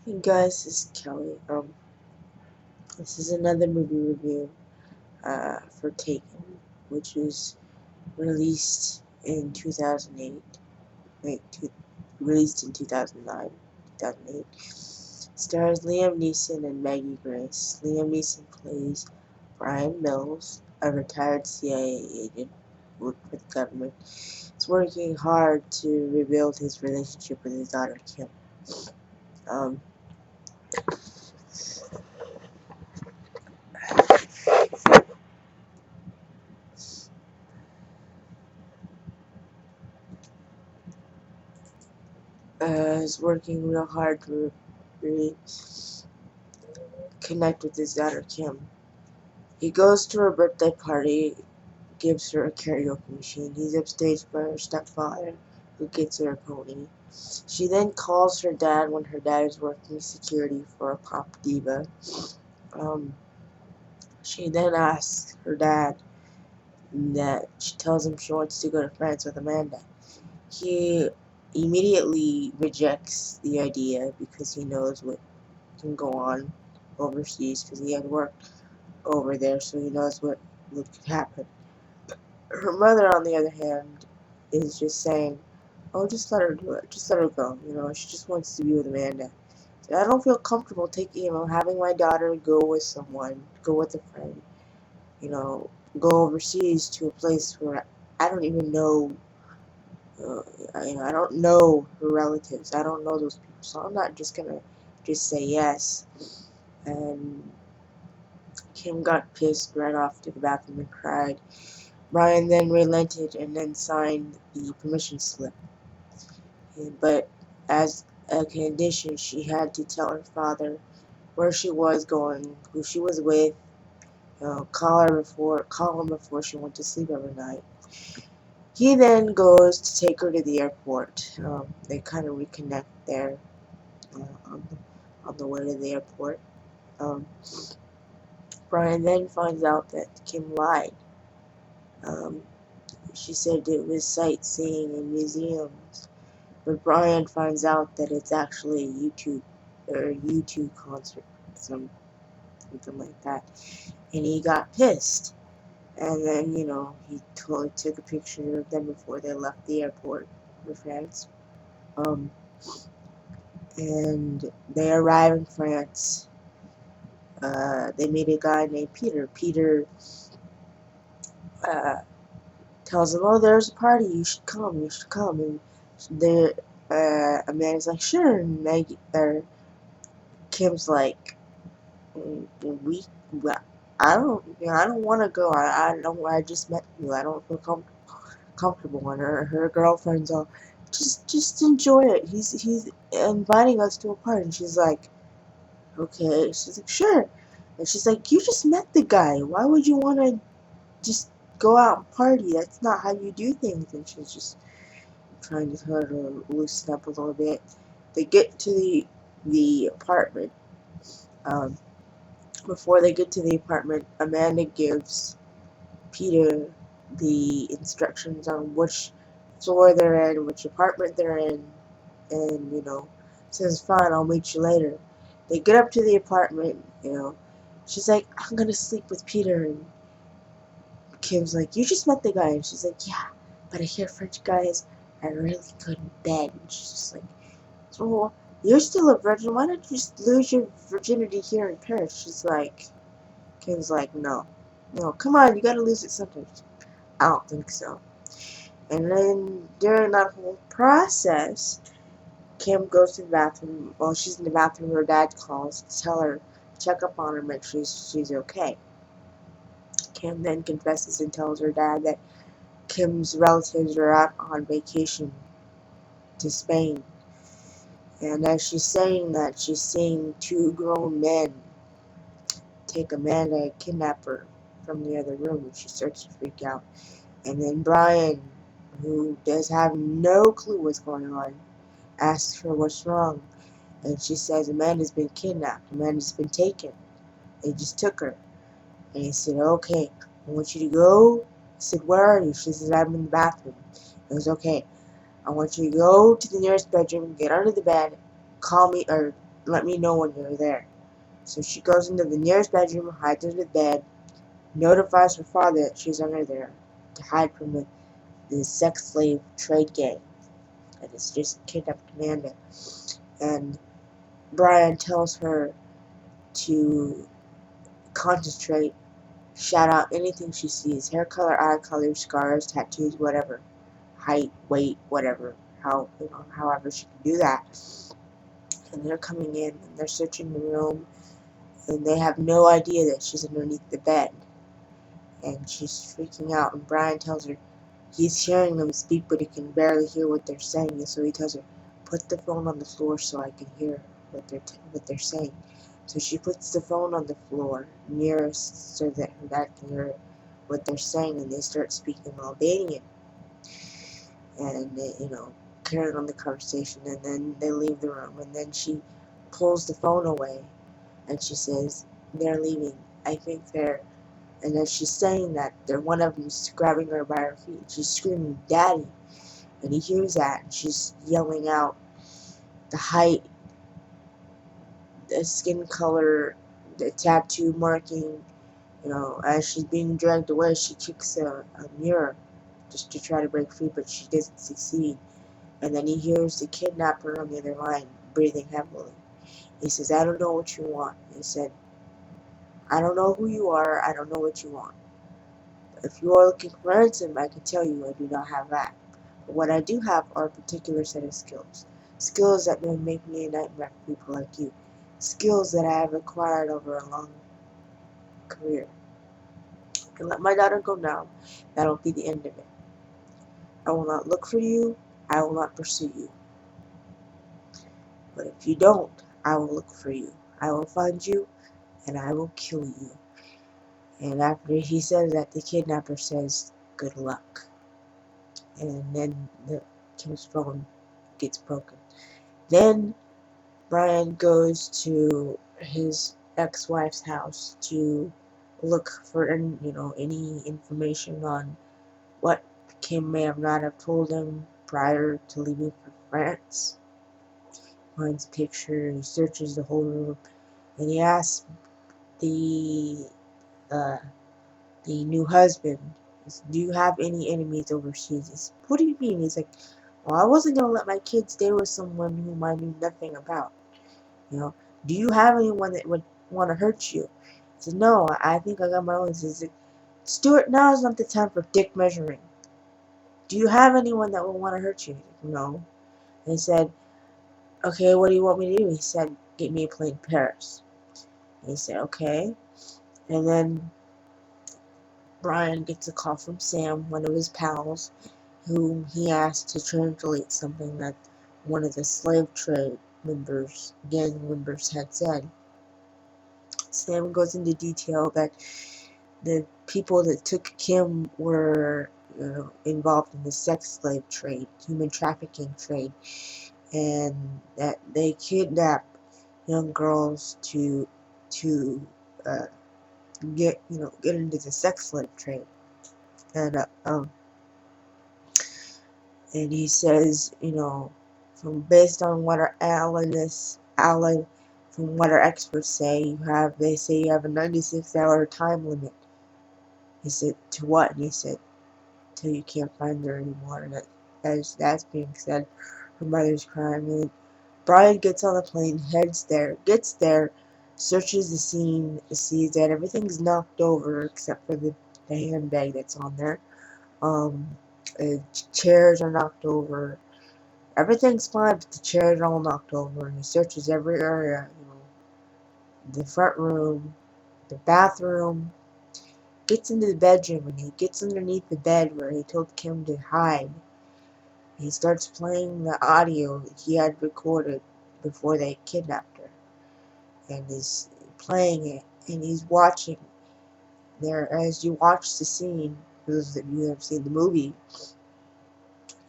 Hey guys, this is Kelly. This is another movie review for Taken, which was released in 2008. Released in 2009, 2008. Stars Liam Neeson and Maggie Grace. Liam Neeson plays Brian Mills, a retired CIA agent worked for the government. He's working hard to rebuild his relationship with his daughter Kim. Um, is working real hard to connect with his daughter Kim. He goes to her birthday party, gives her a karaoke machine. He's upstaged by her stepfather, who gets her a pony. She then calls her dad when her dad is working security for a pop diva. Um, she then asks her dad that she tells him she wants to go to France with Amanda. He immediately rejects the idea because he knows what can go on overseas because he had worked over there, so he knows what could happen. Her mother, on the other hand, is just saying, "Oh, just let her do it. Just let her go. She just wants to be with Amanda." So I don't feel comfortable having my daughter go with someone, go with a friend, you know, go overseas to a place where I don't even know. Uh, I don't know her relatives. I don't know those people, so I'm not just gonna just say yes. And Kim got pissed, ran off to the bathroom and cried. Brian then relented and then signed the permission slip. But as a condition, she had to tell her father where she was going, who she was with, call him before she went to sleep every night. He then goes to take her to the airport. They kind of reconnect there on the way to the airport. Um, Brian then finds out that Kim lied. Um, she said it was sightseeing and museums, but Brian finds out that it's actually a YouTube concert, something like that, and he got pissed. And then he totally took a picture of them before they left the airport for France. Um, and they arrive in France. They meet a guy named Peter. Peter uh, tells them, "Oh, there's a party. You should come. You should come." And a man is like, "Sure." And Kim's like, "We, I don't, I don't want to go. I don't. I just met you. I don't feel comfortable." And her girlfriend's all, "Just enjoy it. He's inviting us to a party." And she's like, "Okay." She's like, "Sure." And she's like, "You just met the guy. Why would you want to just go out and party? That's not how you do things." And she's just trying to tell her to loosen up a little bit. They get to the apartment. Um, Before they get to the apartment, Amanda gives Peter the instructions on which floor they're in, which apartment they're in, and says, "Fine, I'll meet you later." They get up to the apartment. She's like, "I'm gonna sleep with Peter," and Kim's like, "You just met the guy," and she's like, "Yeah, but I hear French guys are really good in bed," and she's just like, "So you're still a virgin? Why don't you just lose your virginity here in Paris?" She's like, Kim's like, "No, no, come on, you gotta lose it sometimes." I don't think so. And then during that whole process, Kim goes to the bathroom. While she's in the bathroom, her dad calls to tell her, check up on her, make sure she's okay. Kim then confesses and tells her dad that Kim's relatives are out on vacation to Spain. And as she's saying that, she's seeing two grown men take Amanda and kidnap her from the other room, and she starts to freak out. And then Brian, who does have no clue what's going on, asks her what's wrong. And she says Amanda's been kidnapped. Amanda's been taken. They just took her. And he said, "Okay, I want you to go." He said, "Where are you?" She says, "I'm in the bathroom." He goes, "Okay, I want you to go to the nearest bedroom, get under the bed, call me, or let me know when you're there. So she goes into the nearest bedroom, hides under the bed, notifies her father that she's under there to hide from the sex slave trade gang that has just kidnapped Amanda. And Brian tells her to concentrate, shout out anything she sees: hair color, eye color, scars, tattoos, whatever, height, weight, whatever. However she can do that. And they're coming in and they're searching the room, and they have no idea that she's underneath the bed. And she's freaking out. And Brian tells her he's hearing them speak, but he can barely hear what they're saying. And so he tells her, "Put the phone on the floor so I can hear what they're saying." So she puts the phone on the floor nearest so that her dad can hear what they're saying, and they start speaking Albanian, and carrying on the conversation. And then they leave the room, and then she pulls the phone away, and she says, "They're leaving. I think they're." And as she's saying that, one of them's grabbing her by her feet. She's screaming, "Daddy!" And he hears that, and she's yelling out the height, the skin color, the tattoo marking. As she's being dragged away, she kicks a mirror just to try to break free, but she doesn't succeed. And then he hears the kidnapper on the other line breathing heavily. He says, "I don't know what you want." He said, "I don't know who you are. I don't know what you want. If you are looking for ransom, I can tell you I do not have that. But what I do have are a particular set of skills. Skills that will make me a nightmare for people like you. Skills that I have acquired over a long career. I can let my daughter go now. That'll be the end of it. I will not look for you. I will not pursue you. But if you don't, I will look for you. I will find you, and I will kill you." And after he says that, the kidnapper says, "Good luck." And then Kim's phone gets broken. Then Brian goes to his ex-wife's house to look for any information on what Kim may have not have told him prior to leaving for France. Finds a picture, he searches the whole room, and he asks the uh, the new husband, "Do you have any enemies overseas?" He says, "What do you mean?" He's like, "Well, I wasn't gonna let my kids stay with someone whom I knew nothing about. You know, do you have anyone that would want to hurt you?" He said, "No, I think I got my own." He says, "Stuart, now is not the time for dick measuring. Do you have anyone that would want to hurt you?" He's like, "No." And he said, "Okay, what do you want me to do?" He said, "Get me a plane to Paris." And he said, "Okay." And then Brian gets a call from Sam, one of his pals, whom he asked to translate something that one of the slave trade gang members had said. Sam goes into detail that the people that took Kim were involved in the sex slave trade, human trafficking trade, and that they kidnap young girls to uh, get into the sex slave trade. And and he says, from based on what our Alan, from what our experts say, they say you have a 96-hour time limit. He said, "To what?" And he said, "Till you can't find her anymore." And as that's being said, her mother's crying. And Brian gets on the plane, gets there, searches the scene, sees that everything's knocked over except for the handbag that's on there. Um, Chairs are knocked over. Everything's fine, but the chairs are all knocked over. And he searches every area, the front room, the bathroom, gets into the bedroom, and he gets underneath the bed where he told Kim to hide. He starts playing the audio that he had recorded before they kidnapped her, and he's playing it, and he's watching. There, as you watch the scene, for those of you who have seen the movie,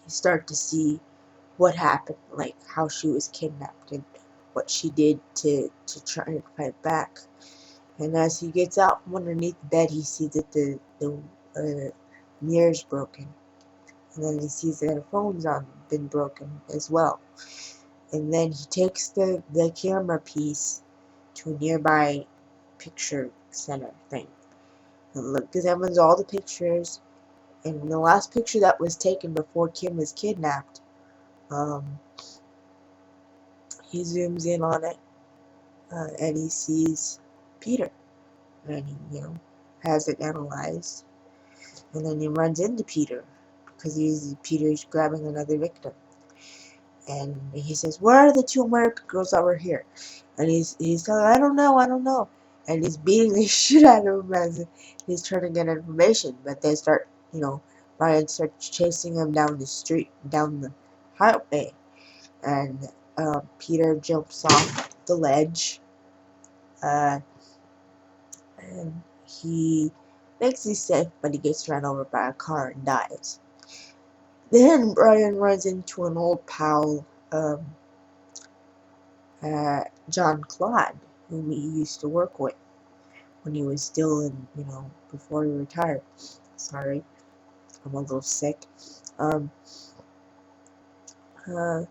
you start to see what happened, like how she was kidnapped and what she did to try and fight back. And as he gets out from underneath the bed, he sees that the mirror's broken. And then he sees that her phone's been broken as well. And then he takes the camera piece to a nearby picture center thing and examines all the pictures. And the last picture that was taken before Kim was kidnapped, um, he zooms in on it, and he sees Peter, and he, has it analyzed. And then he runs into Peter because Peter's grabbing another victim. And he says, "Where are the two American girls that were here?" And he's telling, I don't know." And he's beating the shit out of him as he's trying to get information. But they start, Ryan starts chasing him down the street, down the highway, and Peter jumps off the ledge, uh, and he thinks he's safe, but he gets run over by a car and dies. Then Brian runs into an old pal, um, John Claude, whom he used to work with when he was still in, before he retired. Sorry, I'm a little sick. Um, uh,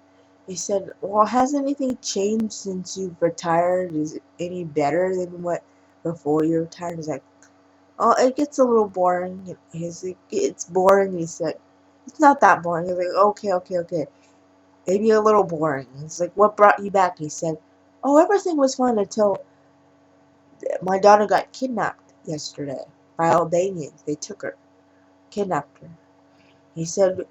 he said, "Well, has anything changed since you've retired? Is it any better than what before you retired?" He's like, "Oh, it gets a little boring." He's like, "It's boring." He said, "It's not that boring." He's like, "Okay, okay, okay. Maybe a little boring." It's like, "What brought you back?" He said, "Oh, everything was fine until my daughter got kidnapped yesterday by Albanians. They took her, kidnapped her." He said,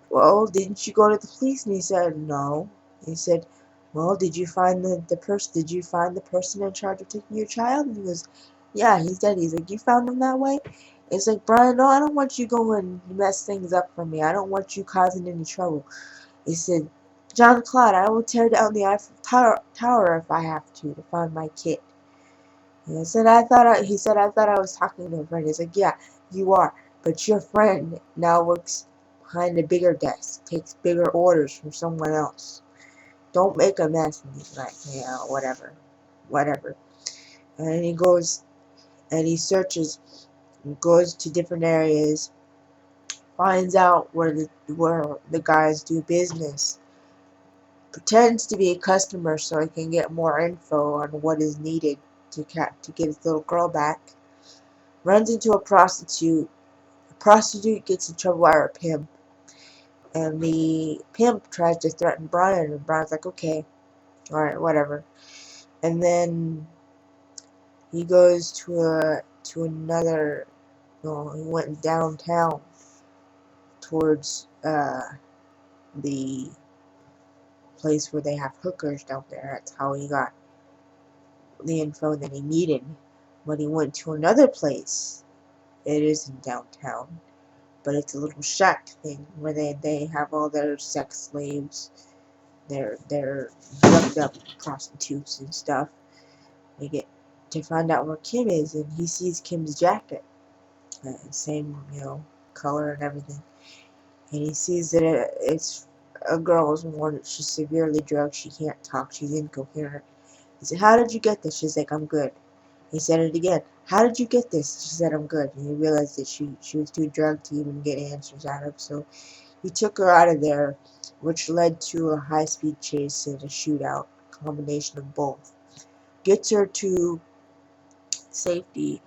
"Well, didn't you go to the police?" And he said, "No." He said, "Well, did you find the person? Did you find the person in charge of taking your child?" And he goes, "Yeah, he's dead." He's like, "You found him that way?" It's like, "Brian, no, I don't want you going to mess things up for me. I don't want you causing any trouble." He said, "John Claude, I will tear down the Eiffel Tower if I have to find my kid." He said, I thought I was talking to a friend." He's like, "Yeah, you are. But your friend now works behind a bigger desk, takes bigger orders from someone else. Don't make a mess." And he's like, "Yeah, whatever. Whatever." And he goes and he searches and goes to different areas, finds out where the guys do business, pretends to be a customer so he can get more info on what is needed to get his little girl back. Runs into a prostitute. The prostitute gets in trouble by her pimp, and the pimp tries to threaten Brian, and Brian's like, "Okay, alright, whatever." And then he goes to another, he went downtown towards the place where they have hookers down there. That's how he got the info that he needed. But he went to another place. It isn't downtown, but it's a little shack thing where they have all their sex slaves, their drugged up prostitutes and stuff. They get to find out where Kim is, and he sees Kim's jacket, same color and everything, and he sees that it's a girl's one. She's severely drugged. She can't talk. She's incoherent. He said, "How did you get this?" She's like, "I'm good." He said it again. "How did you get this?" She said, "I'm good." And he realized that she was too drugged to even get answers out of. So he took her out of there, which led to a high-speed chase and a shootout, combination of both. Gets her to safety,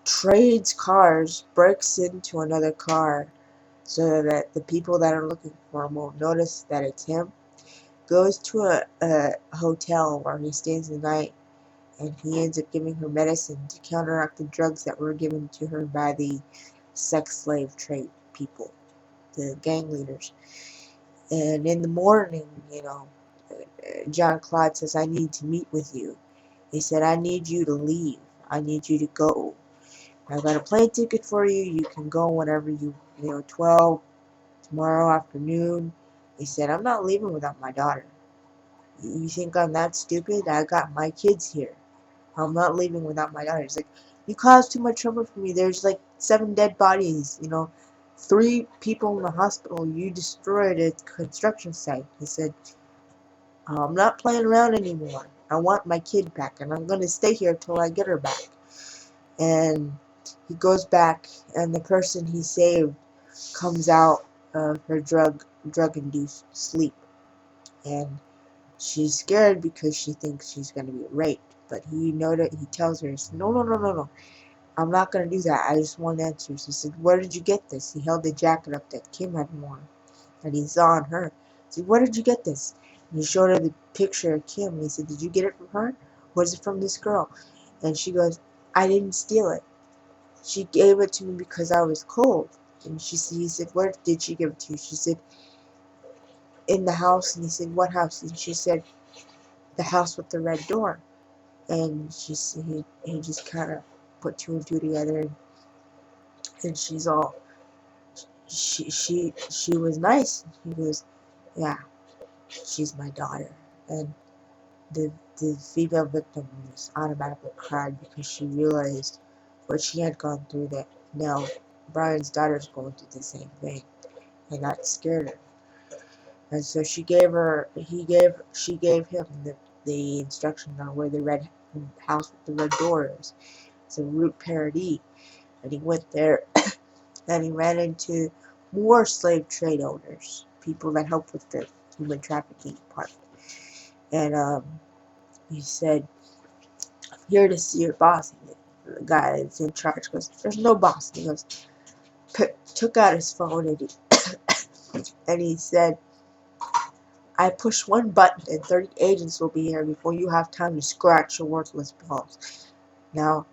trades cars, breaks into another car so that the people that are looking for him won't notice that it's him. Goes to a hotel where he stays the night, and he ends up giving her medicine to counteract the drugs that were given to her by the sex slave trade people, the gang leaders. And in the morning, John Claude says, "I need to meet with you." He said, "I need you to leave. I need you to go. I got a plane ticket for you. You can go whenever 12 tomorrow afternoon." He said, "I'm not leaving without my daughter. You think I'm that stupid? I got my kids here. I'm not leaving without my daughter." He's like, "You caused too much trouble for me. There's like 7 dead bodies, 3 people in the hospital. You destroyed a construction site." He said, "I'm not playing around anymore. I want my kid back, and I'm going to stay here till I get her back." And he goes back, and the person he saved comes out of her drug-induced sleep, and She's scared because she thinks she's going to be raped. But he tells her, no, no, no, no, no. I'm not going to do that. I just want answers. He said, where did you get this? He held the jacket up that Kim had worn, that he saw on her. He said, where did you get this? And he showed her the picture of Kim. And he said, did you get it from her? Or is it from this girl? And she goes, I didn't steal it. She gave it to me because I was cold. And he said, where did she give it to you? She said, in the house. And he said, what house? And she said, the house with the red door. And he just kind of put two and two together. And she's all, she was nice. He goes, yeah, she's my daughter. And the female victim just automatically cried because she realized what she had gone through, that now Brian's daughter's going through the same thing, and that scared her. And so she gave him the instruction on where the red house with the red door is. It's a Route Paradis. And he went there and he ran into more slave trade owners, people that help with the human trafficking part. And he said, I'm here to see your boss. And the guy that's in charge goes, there's no boss. And he goes, took out his phone and he said, I push one button and 30 agents will be here before you have time to scratch your worthless balls. Now,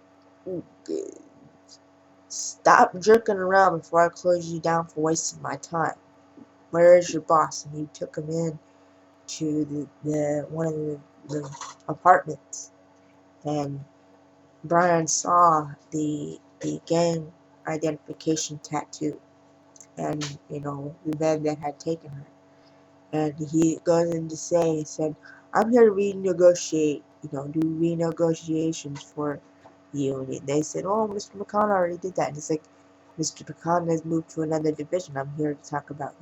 stop jerking around before I close you down for wasting my time. Where is your boss? And he took him in to the one of the apartments, and Brian saw the gang identification tattoo, and the man that had taken her. And he goes in to say, he said, I'm here to renegotiate, do renegotiations for you. And they said, oh, Mr. McConnell already did that. And it's like, Mr. McConnell has moved to another division. I'm here to talk about,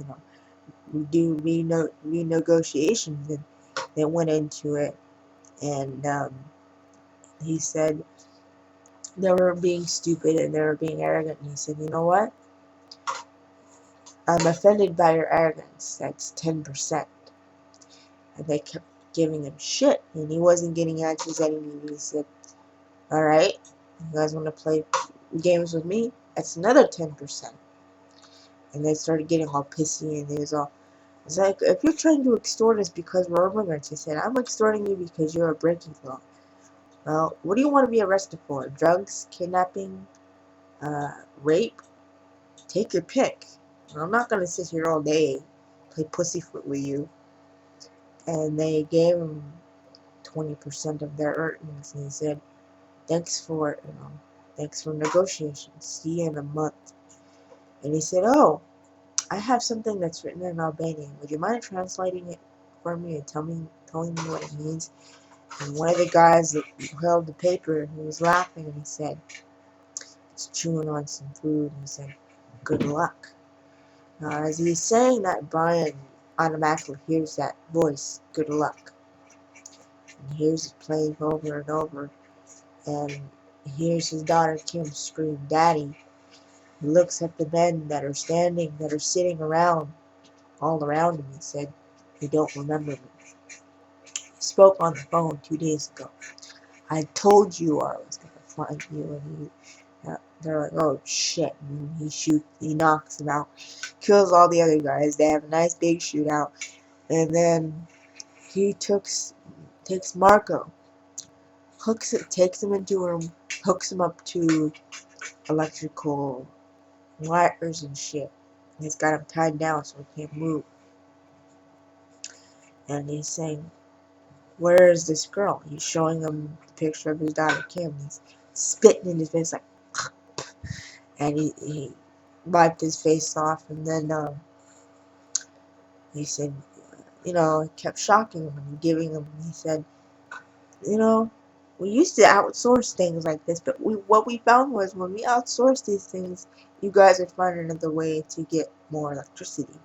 do renegotiations. And they went into it. And he said they were being stupid and they were being arrogant. And he said, you know what? I'm offended by your arrogance. That's 10%. And they kept giving him shit, and he wasn't getting answers that he needed. He said, alright, you guys want to play games with me? That's another 10%. And they started getting all pissy, and it's like, if you're trying to extort us because we're immigrants, he said, I'm extorting you because you're breaking the law. Well, what do you want to be arrested for? Drugs, kidnapping, rape? Take your pick. I'm not going to sit here all day, play pussyfoot with you. And they gave him 20% of their earnings, and he said, thanks for negotiations. See you in a month. And he said, oh, I have something that's written in Albanian. Would you mind translating it for me and telling me what it means? And one of the guys that held the paper, he was laughing, and he said, it's chewing on some food, and he said, good luck. Now, as he's saying that, Brian automatically hears that voice, good luck. And hears it playing over and over. And he hears his daughter Kim scream, Daddy. He looks at the men that are sitting around, all around him, and said, you don't remember me. He spoke on the phone 2 days ago. I told you I was going to find you. And they're like, oh shit. And he knocks him out, kills all the other guys. They have a nice big shootout. And then he takes Marco, takes him into a room, hooks him up to electrical wires and shit. And he's got him tied down so he can't move. And he's saying, where is this girl? He's showing him the picture of his daughter Kim. He's spitting in his face like, and he wiped his face off. And then he said, he kept shocking him and giving him. He said, we used to outsource things like this, but what we found was when we outsource these things, you guys would find another way to get more electricity.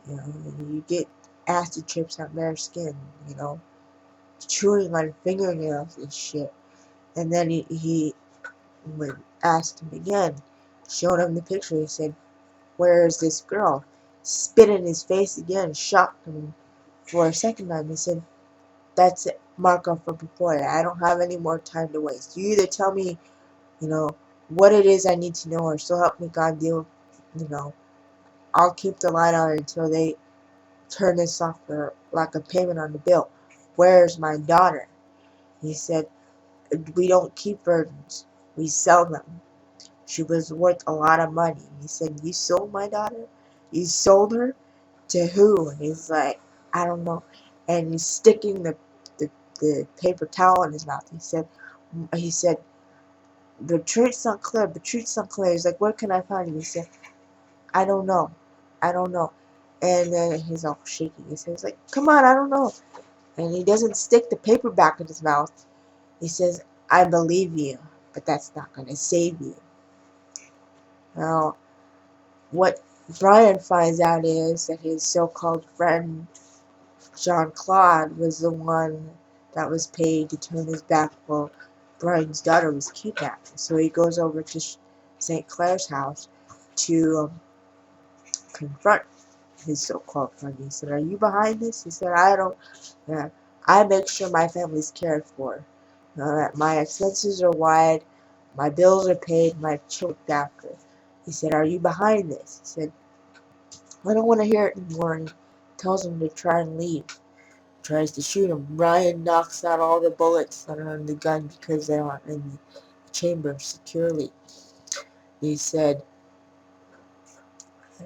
You get acid trips on their skin, chewing on fingernails and shit. And then he asked him again, showed him the picture. He said, where is this girl? Spit in his face again, shocked him for a second time. He said, That's it. Mark off for before that. I don't have any more time to waste. You either tell me, you know, what it is I need to know, or so help me God deal, you know, I'll keep the light on until they turn this off for lack of payment on the bill. Where's my daughter? He said, we don't keep virgins. We sell them. She was worth a lot of money. He said, you sold my daughter? You sold her? To who? And he's like, I don't know. And he's sticking the paper towel in his mouth. He said, Patrice Sinclair, Patrice Sinclair. He's like, where can I find him? He said, I don't know. I don't know. And then he's all shaky. He says, like, come on, I don't know. And he doesn't stick the paper back in his mouth. He says, I believe you, but that's not going to save you. Now, what Brian finds out is that his so-called friend Jean-Claude was the one that was paid to turn his back while Brian's daughter was kidnapped. So he goes over to St. Clair's house to confront his so-called friend. He said, are you behind this? He said, I don't. Yeah, I make sure my family's cared for. That my expenses are wide, my bills are paid, my children looked after. He said, are you behind this? He said, I don't want to hear it anymore. And he tells him to try and leave. Tries to shoot him. Ryan knocks out all the bullets that are in the gun because they aren't in the chamber securely. He said,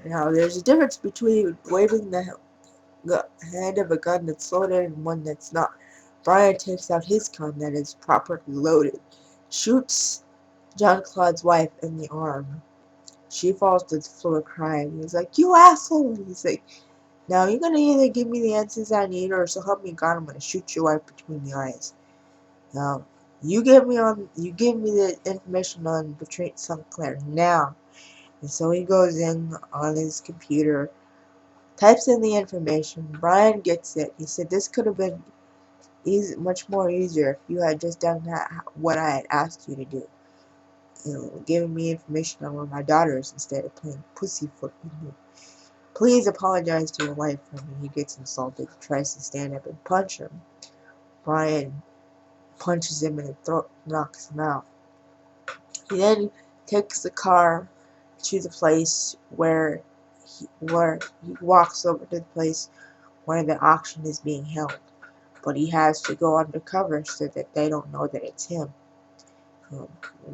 now there's a difference between waving the hand of a gun that's loaded and one that's not. Brian takes out his gun that is properly loaded, shoots John Claude's wife in the arm. She falls to the floor crying. He's like, you asshole! He's like, now you're gonna either give me the answers I need, or so help me God, I'm gonna shoot your wife between the eyes. Now, you give me the information on Patrice Sinclair now. And so he goes in on his computer, types in the information. Brian gets it. He said this could have been much more easier if you had just done what I had asked you to do. You know, giving me information on where my daughter is instead of playing pussyfoot with me. Please apologize to your wife for me. He gets insulted, tries to stand up and punch him. Brian punches him in the throat, knocks him out. He then takes the car to the place where he walks over to the place where the auction is being held. But he has to go undercover so that they don't know that it's him.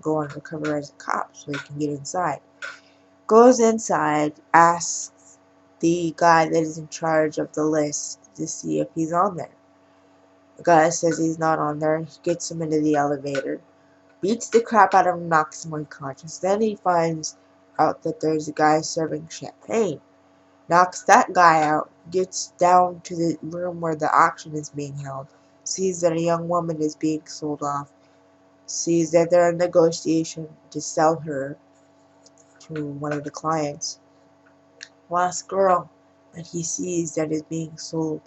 Go undercover as a cop so he can get inside. Goes inside, asks the guy that is in charge of the list to see if he's on there. The guy says he's not on there. He gets him into the elevator, beats the crap out of him, knocks him unconscious. Then he finds out that there's a guy serving champagne. Knocks that guy out, gets down to the room where the auction is being held, sees that a young woman is being sold off, sees that they're in negotiation to sell her to one of the clients. Last girl that he sees that is being sold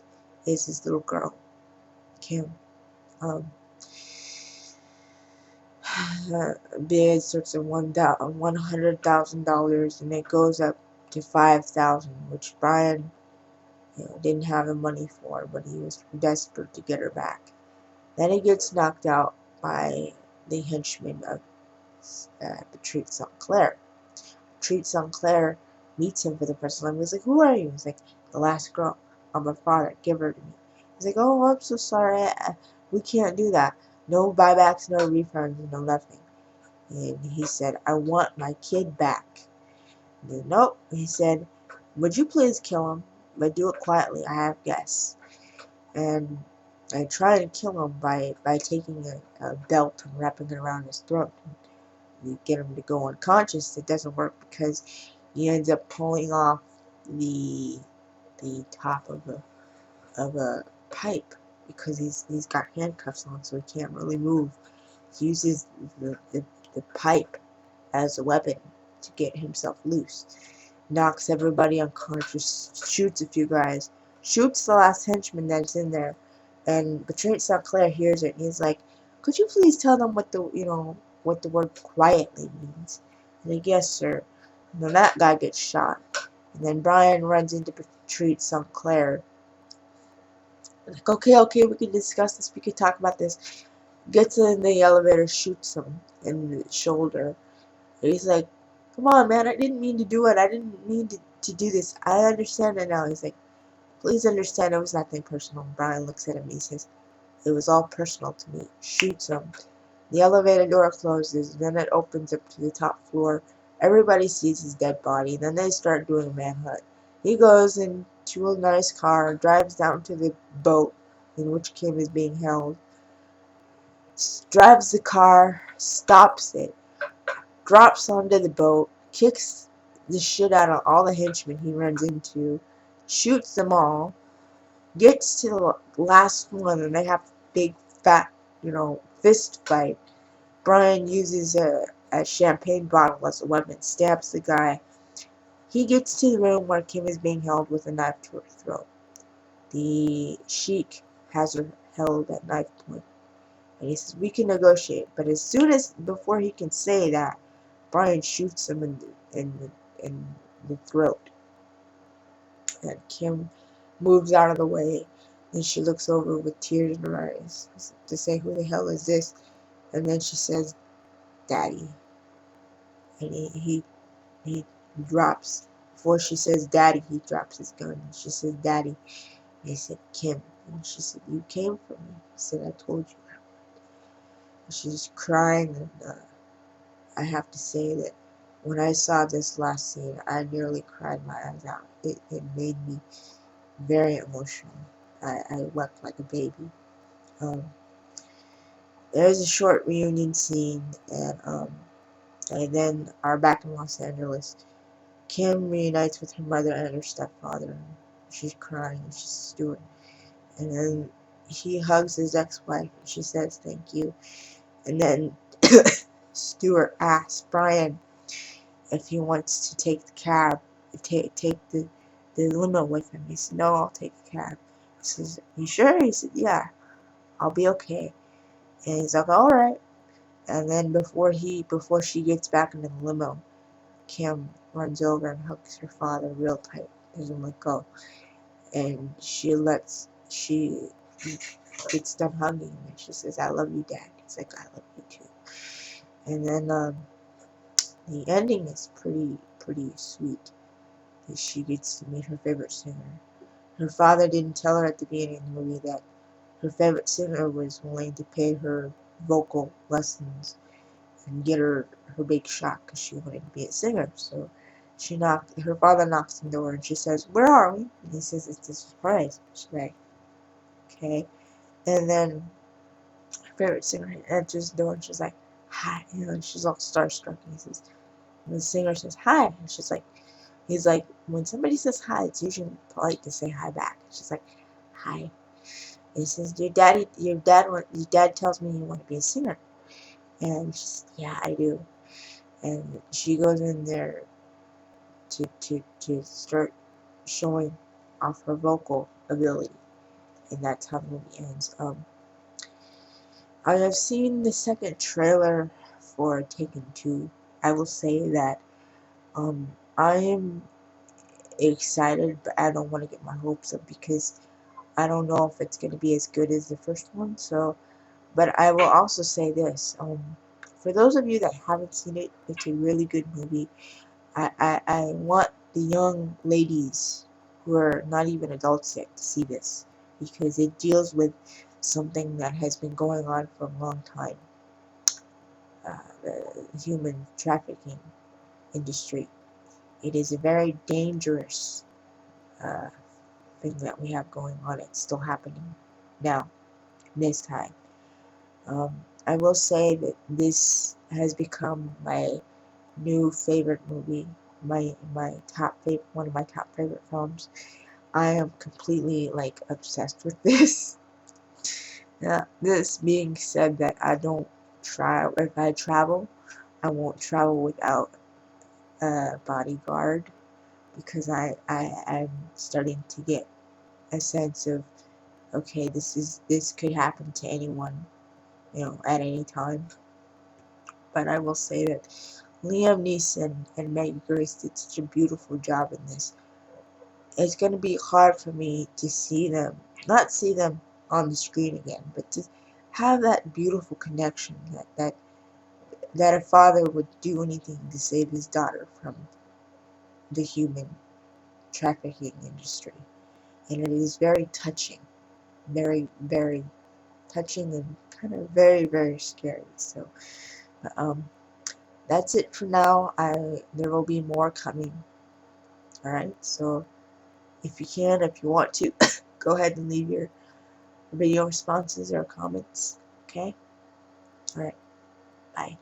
is his little girl, Kim. Bid starts at $100,000 and it goes up to $5,000, which Brian, didn't have the money for, but he was desperate to get her back. Then he gets knocked out by the henchman of Patrice Sinclair. Patrice Sinclair meets him for the first time. He's like, who are you? He's like, the last girl. I'm her father. Give her to me. He's like, oh, I'm so sorry. We can't do that. No buybacks, no refunds, no nothing. And he said, I want my kid back. And then, nope. He said, would you please kill him? But do it quietly. I have guests. And I try to kill him by taking a belt and wrapping it around his throat. You get him to go unconscious. It doesn't work because he ends up pulling off the top of a pipe because he's got handcuffs on, so he can't really move. He uses the pipe as a weapon to get himself loose. Knocks everybody unconscious, shoots a few guys, shoots the last henchman that's in there, and Patrice Sinclair hears it and he's like, could you please tell them what the word quietly means? And like, yes, sir. And then that guy gets shot. And then Brian runs into Patrice Sinclair Like, okay, okay, we can discuss this. We can talk about this. Gets in the elevator, shoots him in the shoulder. And he's like, come on, man, I didn't mean to do it. I didn't mean to do this. I understand it now. He's like, please understand it was nothing personal. Brian looks at him and he says, it was all personal to me. Shoots him. The elevator door closes, then it opens up to the top floor. Everybody sees his dead body. Then they start doing a manhunt. He goes into a nice car, drives down to the boat in which Kim is being held, drives the car, stops it, drops onto the boat, kicks the shit out of all the henchmen he runs into, shoots them all, gets to the last one, and they have a big fat, fist fight. Brian uses a champagne bottle as a weapon, stabs the guy. He gets to the room where Kim is being held with a knife to her throat. The sheik has her held at knife point. And he says, we can negotiate. But before he can say that, Brian shoots him in the throat. And Kim moves out of the way. And she looks over with tears in her eyes to say, who the hell is this? And then she says, Daddy. And he drops. Before she says Daddy, he drops his gun. And she says, Daddy. And he said, Kim. And she said, you came for me. He said, I told you. And she's crying, and I have to say that when I saw this last scene, I nearly cried my eyes out. It made me very emotional. I wept like a baby. Um, there's a short reunion scene, and then are back in Los Angeles. Kim reunites with her mother and her stepfather. She's crying. She's doing, and then he hugs his ex-wife, and she says thank you. And then Stuart asks Brian if he wants to take the cab, take the limo with him. He said, no, I'll take the cab. He says, you sure? He said, yeah, I'll be okay. And he's like, all right. And then before she gets back into the limo, Kim runs over and hugs her father real tight, doesn't let go. And she gets done hugging him, and she says, I love you, Dad. He's like, I love you too. And then the ending is pretty sweet. She gets to meet her favorite singer. Her father didn't tell her at the beginning of the movie that her favorite singer was willing to pay her vocal lessons and get her big shot because she wanted to be a singer. So her father knocks on the door and she says, where are we? And he says, it's a surprise. She's like, okay. And then her favorite singer enters the door and she's like, hi. And she's all starstruck. And the singer says, hi. And he's like, when somebody says hi, it's usually polite to say hi back. She's like, hi. And he says, your dad tells me you want to be a singer. And she says, yeah, I do. And she goes in there to start showing off her vocal ability. And that's how the movie ends. I have seen the second trailer for Taken 2. I will say that I am excited, but I don't want to get my hopes up because I don't know if it's going to be as good as the first one. So, but I will also say this: for those of you that haven't seen it, it's a really good movie. I want the young ladies who are not even adults yet to see this because it deals with something that has been going on for a long time. The human trafficking industry. It is a very dangerous thing that we have going on. It's still happening now, this time. I will say that this has become my new favorite movie, one of my top favorite films. I am completely obsessed with this. This being said, that I don't try. If I travel, I won't travel without a bodyguard because I'm starting to get a sense of, okay, this could happen to anyone, at any time. But I will say that Liam Neeson and Maggie Grace did such a beautiful job in this. It's going to be hard for me to see them not see them on the screen again, but to have that beautiful connection that a father would do anything to save his daughter from the human trafficking industry. And it is very touching, very, very touching, and kind of very, very scary. So um, that's it for now. There will be more coming. All right. So if you want to, go ahead and leave your video responses or comments. Okay. All right. Bye.